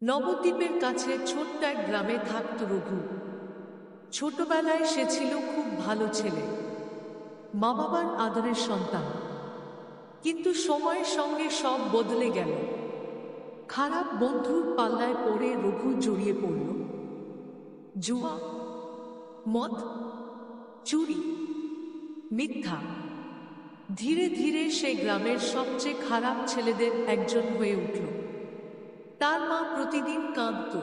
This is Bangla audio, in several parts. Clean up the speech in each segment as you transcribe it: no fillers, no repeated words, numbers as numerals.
নবদ্বীপের কাছে ছোট্ট এক গ্রামে থাকত রঘু। ছোটবেলায় সে ছিল খুব ভালো ছেলে, মা বাবার আদরের সন্তান। কিন্তু সময়ের সঙ্গে সব বদলে গেল। খারাপ বন্ধুর পাল্লায় পড়ে রঘু জড়িয়ে পড়ল। জুয়া, মদ, চুরি, মিথ্যা। ধীরে ধীরে সে গ্রামের সবচেয়ে খারাপ ছেলেদের একজন হয়ে উঠল। তার মা প্রতিদিন কাঁদত।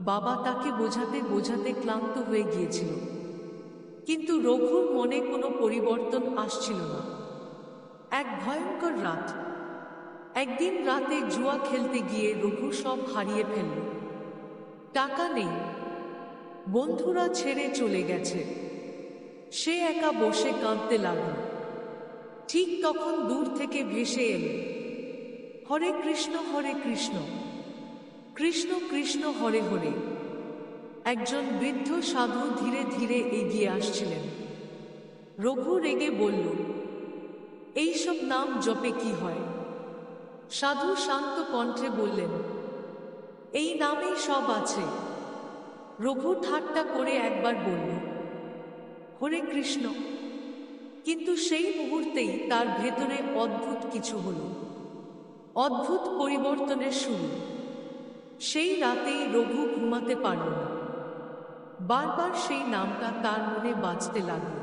বাবা তাকে বোঝাতে বোঝাতে ক্লান্ত হয়ে গিয়েছিল। কিন্তু রঘুর মনে কোনো পরিবর্তন আসছিল না। এক ভয়ঙ্কর রাত, একদিন রাতে জুয়া খেলতে গিয়ে রঘু সব হারিয়ে ফেলল। টাকা নেই, বন্ধুরা ছেড়ে চলে গেছে। সে একা বসে কাঁদতে লাগল। ঠিক তখন দূর থেকে ভেসে এল, হরে কৃষ্ণ হরে কৃষ্ণ, কৃষ্ণ কৃষ্ণ হরে হরে। একজন বৃদ্ধ সাধু ধীরে ধীরে এগিয়ে আসছিলেন। রঘু রেগে বলল, এইসব নাম জপে কি হয়? সাধু শান্ত কণ্ঠে বললেন, এই নামেই সব আছে। রঘু ঠাট্টা করে একবার বলল, হরে কৃষ্ণ। কিন্তু সেই মুহূর্তেই তার ভেতরে অদ্ভুত কিছু হলো, অদ্ভুত পরিবর্তনের শুরু। সেই রাতেই রঘু ঘুমাতে পারল না। বারবার সেই নামটা তার মনে বাজতে লাগল,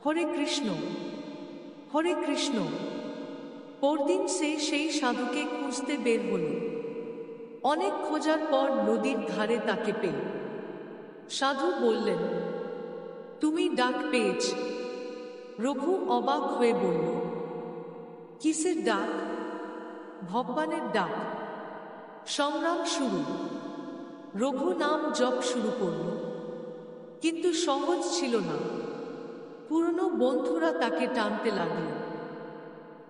হরে কৃষ্ণ, হরে কৃষ্ণ। পরদিন সে সেই সাধুকে খুঁজতে বের হল। অনেক খোঁজার পর নদীর ধারে তাকে পেল। সাধু বললেন, তুমি ডাক পেয়েছ? রঘু অবাক হয়ে বলল, কিসের ডাক? ভগবানের ডাক। সংগ্রাম শুরু। রঘু নাম জপ শুরু করল, কিন্তু সহজ ছিল না। পুরনো বন্ধুরা তাকে টানতে লাগল,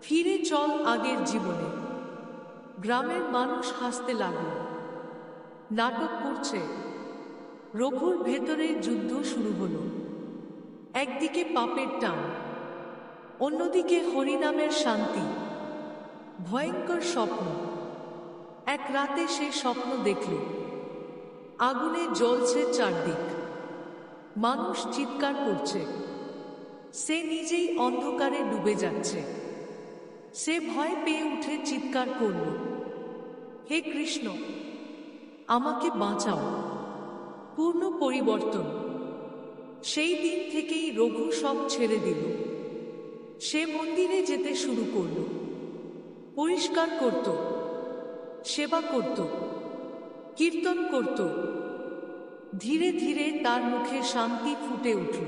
ফিরে চল আগের জীবনে। গ্রামের মানুষ হাসতে লাগল, নাটক করছে। রঘুর ভেতরে যুদ্ধ শুরু হলো। একদিকে পাপের টান, অন্যদিকে হরিনামের শান্তি। ভয়ঙ্কর স্বপ্ন। এক রাতে সে স্বপ্ন দেখল, আগুনে জ্বলছে চারদিক, মানুষ চিৎকার করছে, সে নিজেই অন্ধকারে ডুবে যাচ্ছে। সে ভয় পেয়ে উঠে চিৎকার করল, হে কৃষ্ণ, আমাকে বাঁচাও। পূর্ণ পরিবর্তন। সেই দিন থেকেই রঘু সব ছেড়ে দিল। সে মন্দিরে যেতে শুরু করল, পরিষ্কার করত, সেবা করত, কীর্তন করত। ধীরে ধীরে তার মুখে শান্তি ফুটে উঠল।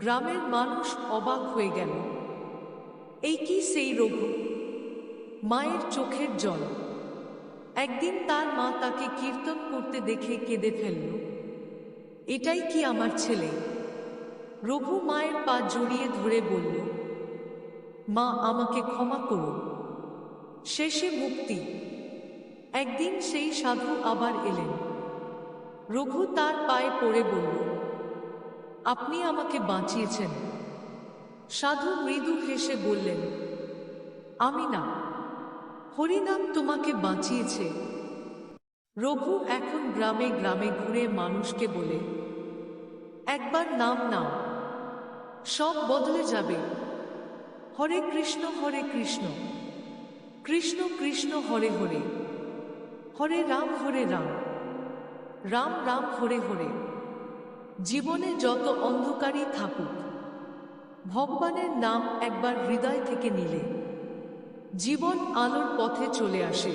গ্রামের মানুষ অবাক হয়ে গেল, এই কি সেই রঘু? মায়ের চোখের জল। একদিন তার মা তাকে কীর্তন করতে দেখে কেঁদে ফেলল, এটাই কি আমার ছেলে? রঘু মায়ের পা জড়িয়ে ধরে বলল, মা, আমাকে ক্ষমা করুন। শেষে মুক্তি। একদিন সেই সাধু আবার এলেন। রঘু তার পায়ে পড়ে বলল, আপনি আমাকে বাঁচিয়েছেন। সাধু মৃদু হেসে বললেন, আমি না, হরিনাম তোমাকে বাঁচিয়েছে। রঘু এখন গ্রামে গ্রামে ঘুরে মানুষকে বলে, একবার নাম নাও, সব বদলে যাবে। হরে কৃষ্ণ হরে কৃষ্ণ, কৃষ্ণ কৃষ্ণ হরে হরে, হরে রাম রাম রাম হরে হরে। জীবনে যত অন্ধকারই থাকুক, ভগবানের নাম একবার হৃদয় থেকে নিলে জীবন আলোর পথে চলে আসে।